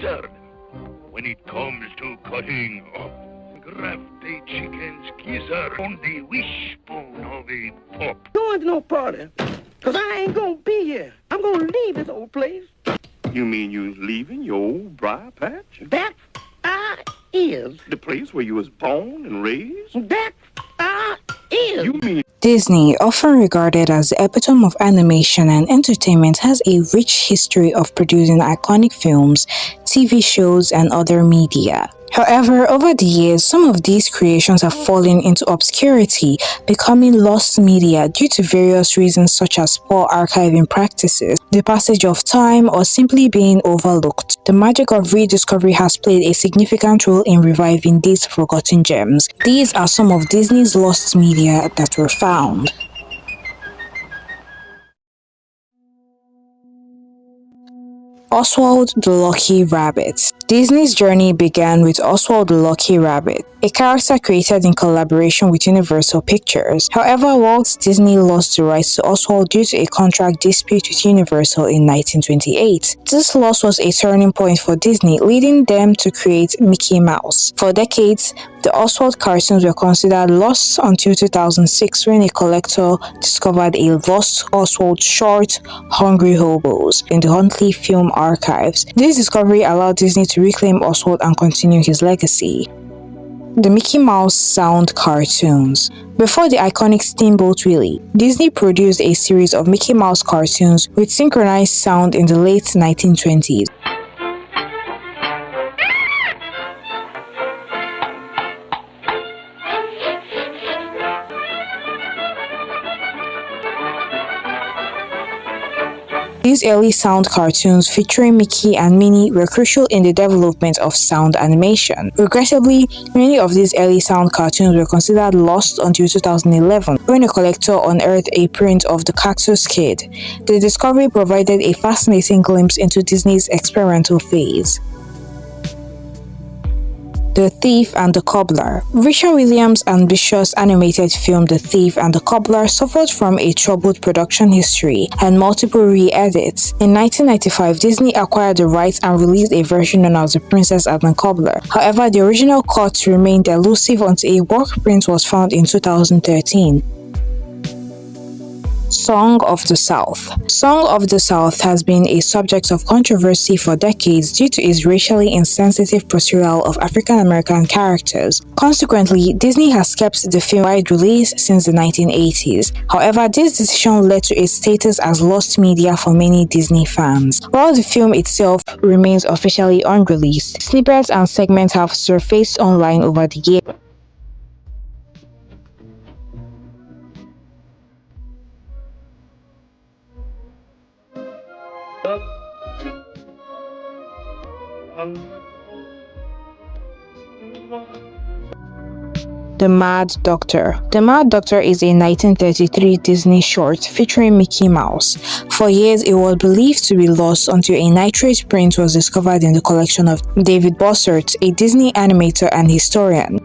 wizard when it comes to cutting up. Graft a chicken's gizzard on the wishbone of a pup. Going to no party, because I ain't going to be here. I'm going to leave this old place. You mean you leaving your old briar patch? That I is. The place where you was born and raised? That I is. You mean Disney, often regarded as the epitome of animation and entertainment, has a rich history of producing iconic films, TV shows, and other media. However, over the years, some of these creations have fallen into obscurity, becoming lost media due to various reasons such as poor archiving practices, the passage of time, or simply being overlooked. The magic of rediscovery has played a significant role in reviving these forgotten gems. These are some of Disney's lost media that were found. Oswald the Lucky Rabbit. Disney's journey began with Oswald the Lucky Rabbit, a character created in collaboration with Universal Pictures. However, Walt Disney lost the rights to Oswald due to a contract dispute with Universal in 1928. This loss was a turning point for Disney, leading them to create Mickey Mouse. For decades, the Oswald cartoons were considered lost until 2006 when a collector discovered a lost Oswald short, Hungry Hobos, in the Huntley Film Archives. This discovery allowed Disney to reclaim Oswald and continue his legacy. The Mickey Mouse Sound cartoons. Before the iconic Steamboat Willie, Disney produced a series of Mickey Mouse cartoons with synchronized sound in the late 1920s. These early sound cartoons featuring Mickey and Minnie were crucial in the development of sound animation. Regrettably, many of these early sound cartoons were considered lost until 2011, when a collector unearthed a print of the Cactus Kid. The discovery provided a fascinating glimpse into Disney's experimental phase. The Thief and the Cobbler. Richard Williams' ambitious animated film The Thief and the Cobbler suffered from a troubled production history and multiple re-edits. In 1995, Disney acquired the rights and released a version known as The Princess and the Cobbler. However, the original cut remained elusive until a work print was found in 2013. Song of the South. Song of the South has been a subject of controversy for decades due to its racially insensitive portrayal of African American characters. Consequently, Disney has kept the film wide release since the 1980s. However, this decision led to its status as lost media for many Disney fans. While the film itself remains officially unreleased, snippets and segments have surfaced online over the years. The Mad Doctor. The Mad Doctor is a 1933 Disney short featuring Mickey Mouse. For years, it was believed to be lost until a nitrate print was discovered in the collection of David Bossert, a Disney animator and historian.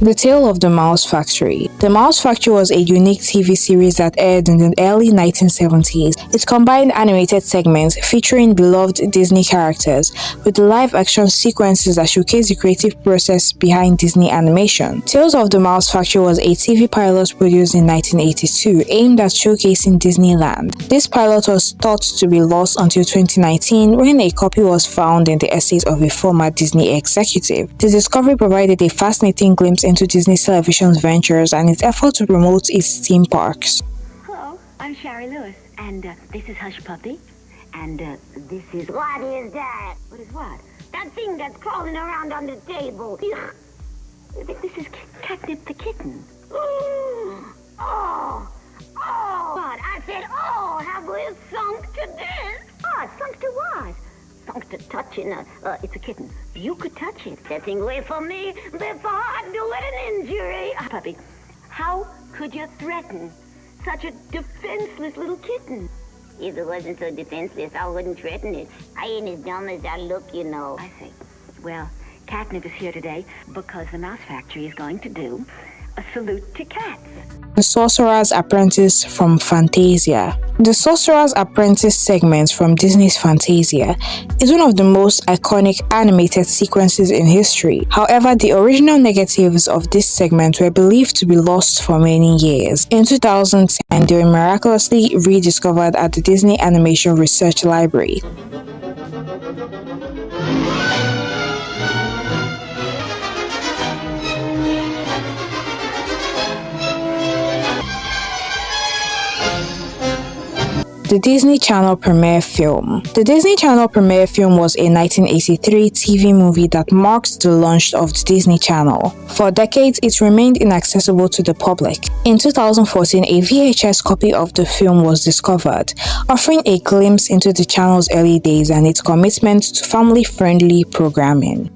The Tale of the Mouse Factory. The Mouse Factory was a unique TV series that aired in the early 1970s. It combined animated segments featuring beloved Disney characters with live-action sequences that showcase the creative process behind Disney animation. Tales of the Mouse Factory was a TV pilot produced in 1982 aimed at showcasing Disneyland. This pilot was thought to be lost until 2019 when a copy was found in the estate of a former Disney executive. The discovery provided a fascinating glimpse into Disney Television's ventures and its effort to promote its theme parks. Hello, I'm Shari Lewis, and this is Hush Puppy, and this is... What is that? What is what? That thing that's crawling around on the table. This is Catnip the kitten. Oh! What? I said, oh, have we sunk to this? What? Sunk to what? Sunk to touching it's a kitten. You could touch it. Stepping away from me before I do it an injury. Puppy, how could you threaten such a defenseless little kitten? If it wasn't so defenseless, I wouldn't threaten it. I ain't as dumb as I look, you know. I see. Well, Catnip is here today because the Mouse Factory is going to do A salute to cats. The Sorcerers Apprentice from Fantasia. The Sorcerers Apprentice segment from Disney's Fantasia is one of the most iconic animated sequences in history. However, the original negatives of this segment were believed to be lost for many years. In 2010, they were miraculously rediscovered at the Disney Animation Research Library. The Disney Channel premiere film. The Disney Channel premiere film was a 1983 TV movie that marked the launch of the Disney Channel. For decades, it remained inaccessible to the public. In 2014, a VHS copy of the film was discovered, offering a glimpse into the channel's early days and its commitment to family-friendly programming.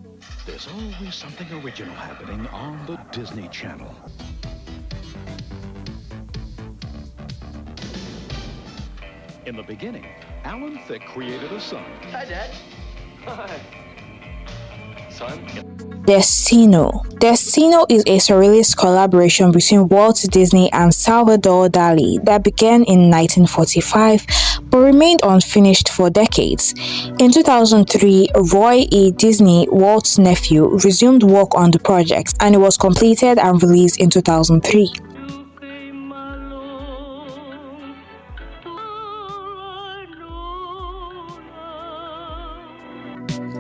There's always something original happening on the Disney Channel. In the beginning, Alan Thicke created a son. Hi, Dad. Hi. Son? Destino. Destino is a surrealist collaboration between Walt Disney and Salvador Dali that began in 1945 but remained unfinished for decades. In 2003, Roy E. Disney, Walt's nephew, resumed work on the project, and it was completed and released in 2003.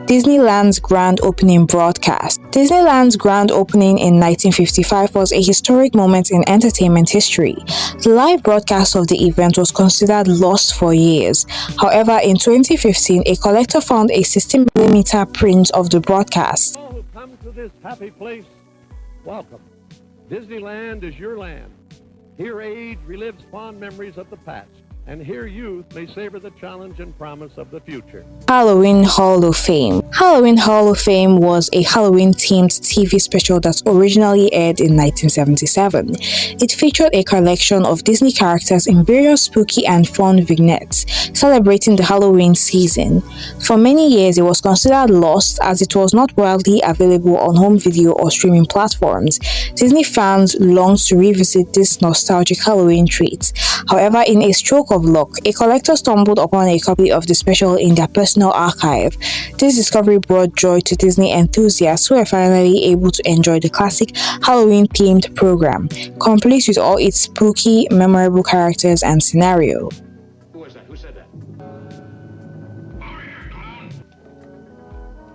Disneyland's grand opening broadcast. Disneyland's grand opening in 1955 was a historic moment in entertainment history. The live broadcast of the event was considered lost for years. However, in 2015, a collector found a 60mm print of the broadcast. All who come to this happy place, welcome. Disneyland is your land. Here age relives fond memories of the past, and here youth may savor the challenge and promise of the future. Halloween Hall of Fame. Halloween Hall of Fame was a Halloween-themed TV special that originally aired in 1977. It featured a collection of Disney characters in various spooky and fun vignettes, celebrating the Halloween season. For many years, it was considered lost as it was not widely available on home video or streaming platforms. Disney fans longed to revisit this nostalgic Halloween treat. However, in a stroke of luck, a collector stumbled upon a copy of the special in their personal archive. This discovery brought joy to Disney enthusiasts who were finally able to enjoy the classic Halloween-themed program, complete with all its spooky, memorable characters and scenario. Who was that? Who said that?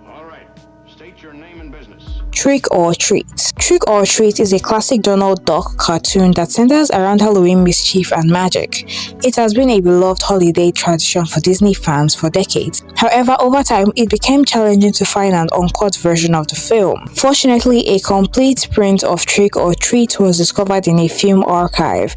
All right. State your name and business. Trick or Treat. Trick or Treat is a classic Donald Duck cartoon that centers around Halloween mischief and magic. It has been a beloved holiday tradition for Disney fans for decades. However, over time, it became challenging to find an uncut version of the film. Fortunately, a complete print of Trick or Treat was discovered in a film archive.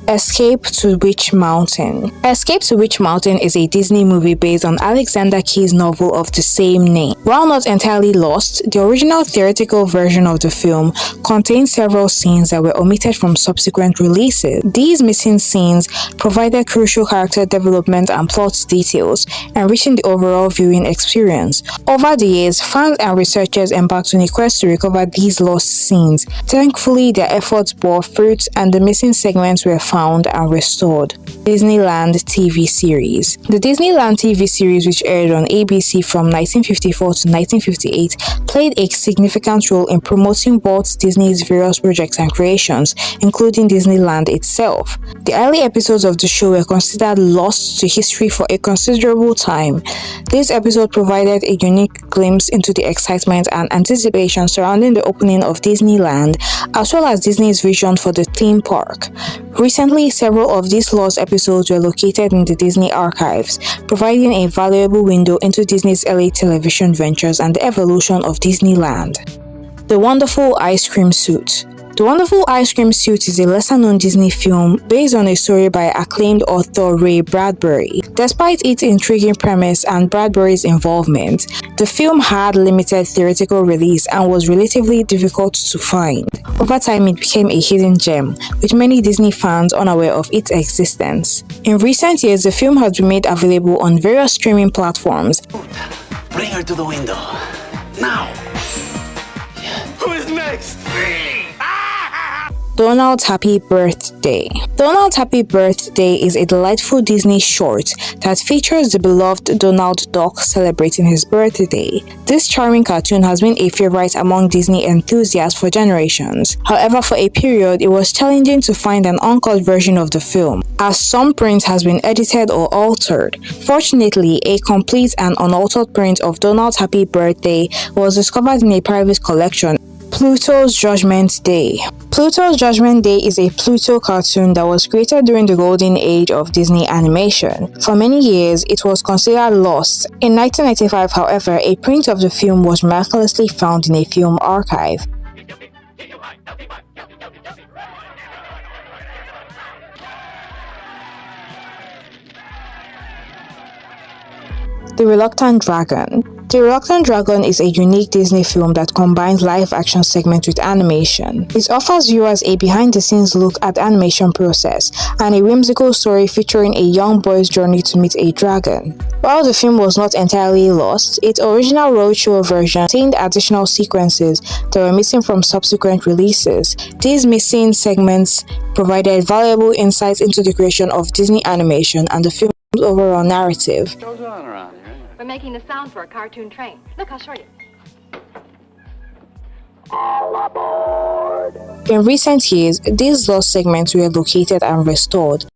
Escape to Witch Mountain. Escape to Witch Mountain is a Disney movie based on Alexander Key's novel of the same name. While not entirely lost, the original theatrical version of the film contained several scenes that were omitted from subsequent releases. These missing scenes provided crucial character development and plot details, enriching the overall viewing experience. Over the years, fans and researchers embarked on a quest to recover these lost scenes. Thankfully, their efforts bore fruit and the missing segments were found and restored. Disneyland TV Series. The Disneyland TV series, which aired on ABC from 1954 to 1958, played a significant role in promoting Walt Disney's various projects and creations, including Disneyland itself. The early episodes of the show were considered lost to history for a considerable time. This episode provided a unique glimpse into the excitement and anticipation surrounding the opening of Disneyland, as well as Disney's vision for the theme park. Recently, several of these lost episodes were located in the Disney archives, providing a valuable window into Disney's early television ventures and the evolution of Disneyland. The Wonderful Ice Cream Suit. The Wonderful Ice Cream Suit is a lesser-known Disney film based on a story by acclaimed author Ray Bradbury. Despite its intriguing premise and Bradbury's involvement, the film had limited theatrical release and was relatively difficult to find. Over time, it became a hidden gem, with many Disney fans unaware of its existence. In recent years, the film has been made available on various streaming platforms. Bring her to the window. Now! Who is next? Donald's Happy Birthday. Donald's Happy Birthday is a delightful Disney short that features the beloved Donald Duck celebrating his birthday. This charming cartoon has been a favorite among Disney enthusiasts for generations. However, for a period, it was challenging to find an uncut version of the film, as some print has been edited or altered. Fortunately, a complete and unaltered print of Donald's Happy Birthday was discovered in a private collection. Pluto's Judgement Day. Pluto's Judgement Day is a Pluto cartoon that was created during the golden age of Disney animation. For many years, it was considered lost. In 1995, however, a print of the film was miraculously found in a film archive. The Reluctant Dragon. The Reluctant Dragon is a unique Disney film that combines live-action segments with animation. It offers viewers a behind-the-scenes look at the animation process and a whimsical story featuring a young boy's journey to meet a dragon. While the film was not entirely lost, its original roadshow version contained additional sequences that were missing from subsequent releases. These missing segments provided valuable insights into the creation of Disney animation and the film's overall narrative. What goes on around here? We're making the sound for a cartoon train. Look, I'll show you. In recent years, these lost segments were located and restored.